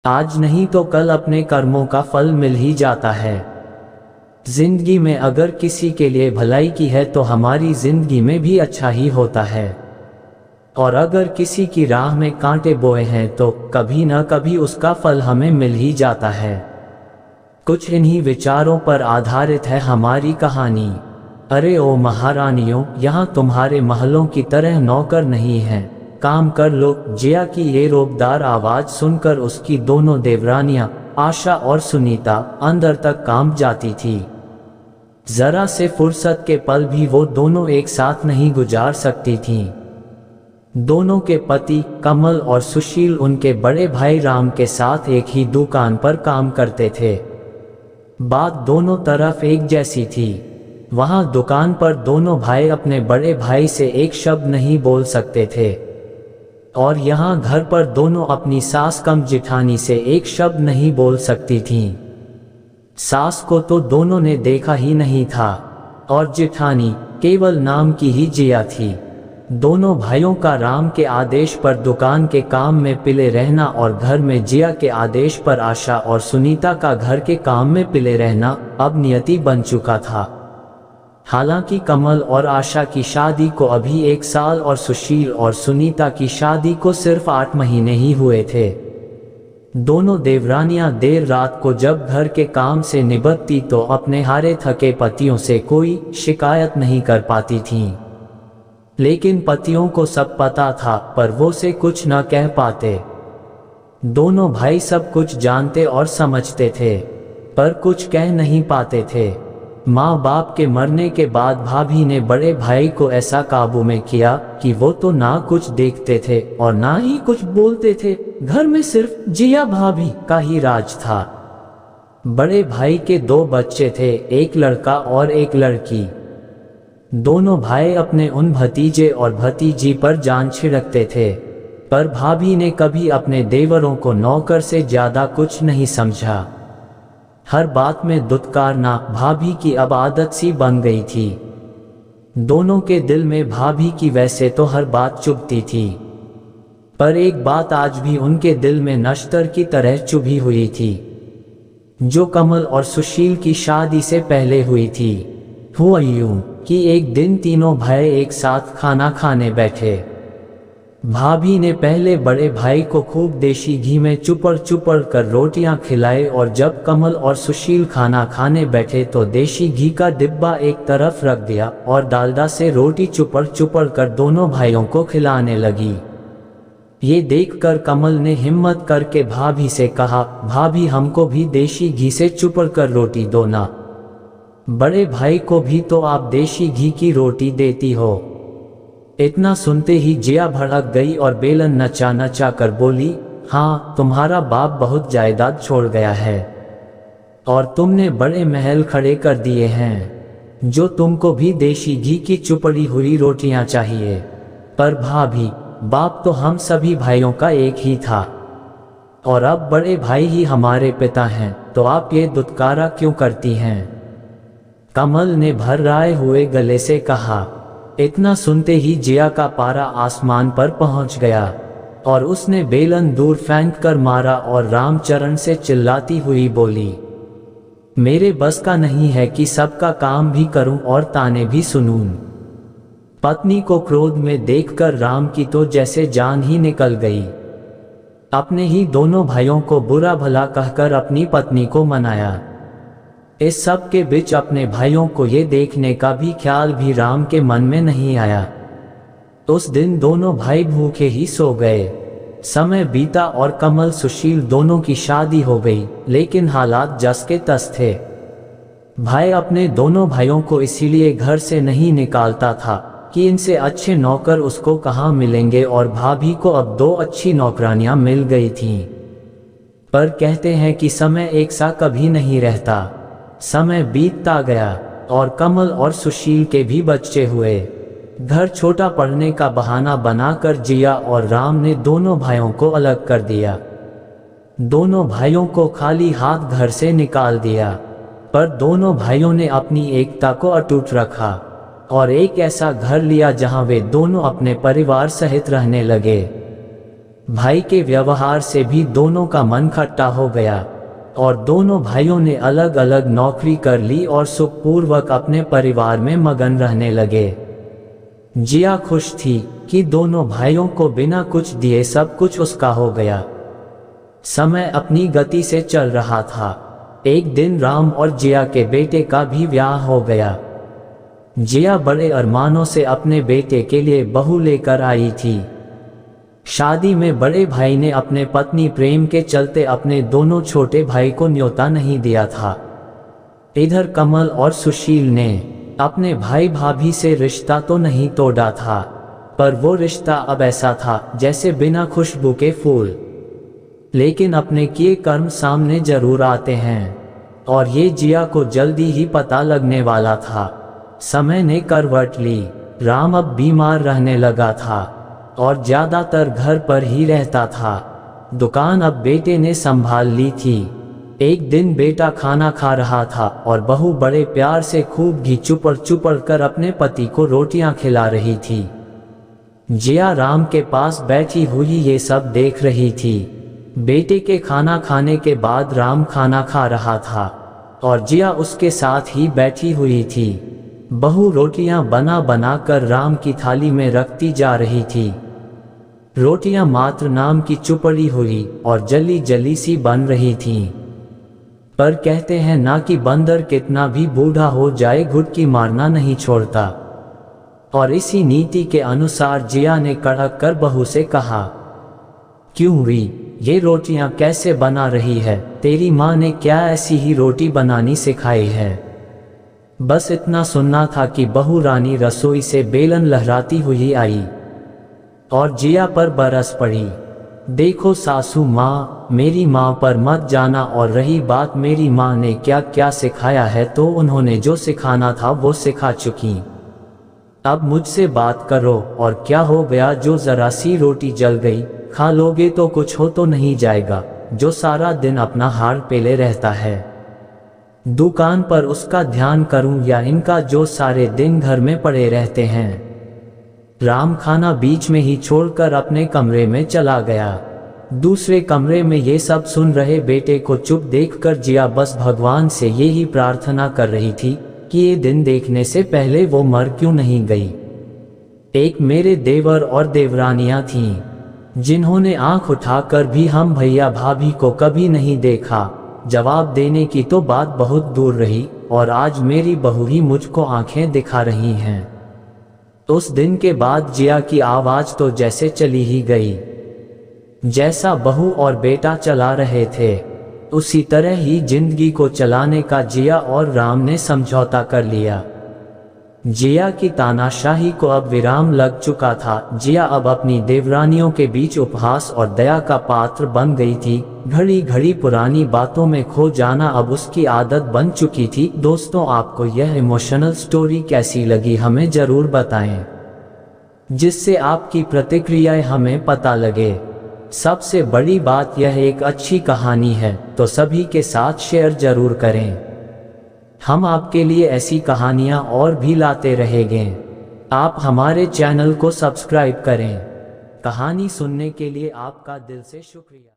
आज नहीं तो कल अपने कर्मों का फल मिल ही जाता है। जिंदगी में अगर किसी के लिए भलाई की है तो हमारी जिंदगी में भी अच्छा ही होता है, और अगर किसी की राह में कांटे बोए हैं तो कभी न कभी उसका फल हमें मिल ही जाता है। कुछ इन्हीं विचारों पर आधारित है हमारी कहानी। अरे ओ महारानियों, यहाँ तुम्हारे महलों की तरह नौकर नहीं हैं, काम कर लो। जिया की ये रोबदार आवाज सुनकर उसकी दोनों देवरानियां आशा और सुनीता अंदर तक कांप जाती थी। जरा से फुर्सत के पल भी वो दोनों एक साथ नहीं गुजार सकती थीं। दोनों के पति कमल और सुशील उनके बड़े भाई राम के साथ एक ही दुकान पर काम करते थे। बात दोनों तरफ एक जैसी थी। वहां दुकान पर दोनों भाई अपने बड़े भाई से एक शब्द नहीं बोल सकते थे, और यहाँ घर पर दोनों अपनी सास कम जिठानी से एक शब्द नहीं बोल सकती थीं। सास को तो दोनों ने देखा ही नहीं था, और जिठानी केवल नाम की ही जिया थी। दोनों भाइयों का राम के आदेश पर दुकान के काम में पिले रहना और घर में जिया के आदेश पर आशा और सुनीता का घर के काम में पिले रहना अब नियति बन चुका था। हालांकि कमल और आशा की शादी को अभी 1 साल और सुशील और सुनीता की शादी को सिर्फ 8 महीने ही हुए थे। दोनों देवरानियां देर रात को जब घर के काम से निबटती तो अपने हारे थके पतियों से कोई शिकायत नहीं कर पाती थीं। लेकिन पतियों को सब पता था, पर वो से कुछ न कह पाते। दोनों भाई सब कुछ जानते और समझते थे, पर कुछ कह नहीं पाते थे। माँ बाप के मरने के बाद भाभी ने बड़े भाई को ऐसा काबू में किया कि वो तो ना कुछ देखते थे और ना ही कुछ बोलते थे। घर में सिर्फ जिया भाभी का ही राज था। बड़े भाई के 2 बच्चे थे, एक लड़का और एक लड़की। दोनों भाई अपने उन भतीजे और भतीजी पर जान छिड़कते थे, पर भाभी ने कभी अपने देवरों को नौकर से ज्यादा कुछ नहीं समझा। हर बात में दुत्कारना भाभी की अब आदत सी बन गई थी। दोनों के दिल में भाभी की वैसे तो हर बात चुभती थी, पर एक बात आज भी उनके दिल में नश्तर की तरह चुभी हुई थी, जो कमल और सुशील की शादी से पहले हुई थी। हुआ यूं कि एक दिन तीनों भाई एक साथ खाना खाने बैठे। भाभी ने पहले बड़े भाई को खूब देशी घी में चुपड़ चुपड़ कर रोटियां खिलाई, और जब कमल और सुशील खाना खाने बैठे तो देशी घी का डिब्बा एक तरफ रख दिया और डालडा से रोटी चुपड़ चुपड़ कर दोनों भाइयों को खिलाने लगी। ये देखकर कमल ने हिम्मत करके भाभी से कहा, भाभी हमको भी देशी घी से चुपड़ कर रोटी दो ना। बड़े भाई को भी तो आप देशी घी की रोटी देती हो। इतना सुनते ही जिया भड़क गई और बेलन नचा नचा कर बोली, हाँ तुम्हारा बाप बहुत जायदाद छोड़ गया है और तुमने बड़े महल खड़े कर दिए हैं, जो तुमको भी देशी घी की चुपड़ी हुई रोटियां चाहिए। पर भाभी, बाप तो हम सभी भाइयों का एक ही था, और अब बड़े भाई ही हमारे पिता हैं, तो आप ये दुत्कारा क्यों करती हैं? कमल ने भर्राए हुए गले से कहा। इतना सुनते ही जिया का पारा आसमान पर पहुंच गया और उसने बेलन दूर फेंक कर मारा और रामचरण से चिल्लाती हुई बोली, मेरे बस का नहीं है कि सबका काम भी करूं और ताने भी सुनूं। पत्नी को क्रोध में देखकर राम की तो जैसे जान ही निकल गई। अपने ही दोनों भाइयों को बुरा भला कहकर अपनी पत्नी को मनाया। इस सब के बीच अपने भाइयों को ये देखने का भी ख्याल भी राम के मन में नहीं आया। उस दिन दोनों भाई भूखे ही सो गए। समय बीता और कमल सुशील दोनों की शादी हो गई, लेकिन हालात जस के तस थे। भाई अपने दोनों भाइयों को इसीलिए घर से नहीं निकालता था कि इनसे अच्छे नौकर उसको कहाँ मिलेंगे, और भाभी को अब 2 अच्छी नौकरानियां मिल गई थीं। पर कहते हैं कि समय एक सा कभी नहीं रहता। समय बीतता गया और कमल और सुशील के भी बच्चे हुए। घर छोटा पड़ने का बहाना बनाकर जिया और राम ने दोनों भाइयों को अलग कर दिया। दोनों भाइयों को खाली हाथ घर से निकाल दिया, पर दोनों भाइयों ने अपनी एकता को अटूट रखा और एक ऐसा घर लिया जहां वे दोनों अपने परिवार सहित रहने लगे। भाई के व्यवहार से भी दोनों का मन खट्टा हो गया और दोनों भाइयों ने अलग अलग नौकरी कर ली और सुखपूर्वक अपने परिवार में मगन रहने लगे। जिया खुश थी कि दोनों भाइयों को बिना कुछ दिए सब कुछ उसका हो गया। समय अपनी गति से चल रहा था। एक दिन राम और जिया के बेटे का भी ब्याह हो गया। जिया बड़े अरमानों से अपने बेटे के लिए बहू लेकर आई थी। शादी में बड़े भाई ने अपने पत्नी प्रेम के चलते अपने दोनों छोटे भाई को न्योता नहीं दिया था। इधर कमल और सुशील ने अपने भाई भाभी से रिश्ता तो नहीं तोड़ा था, पर वो रिश्ता अब ऐसा था जैसे बिना खुशबू के फूल। लेकिन अपने किए कर्म सामने जरूर आते हैं और ये जिया को जल्दी ही पता लगने वाला था। समय ने करवट ली। राम अब बीमार रहने लगा था और ज्यादातर घर पर ही रहता था। दुकान अब बेटे ने संभाल ली थी। एक दिन बेटा खाना खा रहा था और बहू बड़े प्यार से खूब घी चुपड़ कर अपने पति को रोटियां खिला रही थी। जिया राम के पास बैठी हुई ये सब देख रही थी। बेटे के खाना खाने के बाद राम खाना खा रहा था और जिया उसके साथ ही बैठी हुई थी। बहू रोटियां बना कर राम की थाली में रखती जा रही थी। रोटियां मात्र नाम की चुपड़ी हुई और जली जली सी बन रही थीं। पर कहते हैं ना कि बंदर कितना भी बूढ़ा हो जाए घुटकी मारना नहीं छोड़ता। और इसी नीति के अनुसार जिया ने कड़क कर बहू से कहा, क्यों हुई, ये रोटियां कैसे बना रही है? तेरी माँ ने क्या ऐसी ही रोटी बनानी सिखाई है? बस इतना सुनना था कि बहू रानी रसोई से बेलन लहराती हुई आई और जिया पर बरस पड़ी। देखो सासू माँ, मेरी माँ पर मत जाना, और रही बात मेरी माँ ने क्या क्या सिखाया है तो उन्होंने जो सिखाना था वो सिखा चुकी। अब मुझसे बात करो। और क्या हो गया जो जरा सी रोटी जल गई? खा लोगे तो कुछ हो तो नहीं जाएगा, जो सारा दिन अपना हार पेले रहता है। दुकान पर उसका ध्यान करूं या इनका जो सारे दिन घर में पड़े रहते हैं। राम खाना बीच में ही छोड़कर अपने कमरे में चला गया। दूसरे कमरे में ये सब सुन रहे बेटे को चुप देखकर जिया बस भगवान से यही प्रार्थना कर रही थी कि ये दिन देखने से पहले वो मर क्यों नहीं गई। एक मेरे देवर और देवरानियां थीं, जिन्होंने आंख उठाकर भी हम भैया भाभी को कभी नहीं देखा। जवाब देने की तो बात बहुत दूर रही और आज मेरी बहू ही मुझको आंखें दिखा रही हैं। उस दिन के बाद जिया की आवाज तो जैसे चली ही गई। जैसा बहू और बेटा चला रहे थे उसी तरह ही जिंदगी को चलाने का जिया और राम ने समझौता कर लिया। जिया की तानाशाही को अब विराम लग चुका था। जिया अब अपनी देवरानियों के बीच उपहास और दया का पात्र बन गई थी। घड़ी घड़ी पुरानी बातों में खो जाना अब उसकी आदत बन चुकी थी। दोस्तों, आपको यह इमोशनल स्टोरी कैसी लगी हमें जरूर बताएं, जिससे आपकी प्रतिक्रियाएं हमें पता लगे। सबसे बड़ी बात यह एक अच्छी कहानी है तो सभी के साथ शेयर जरूर करें। हम आपके लिए ऐसी कहानियां और भी लाते रहेंगे। आप हमारे चैनल को सब्सक्राइब करें। कहानी सुनने के लिए आपका दिल से शुक्रिया।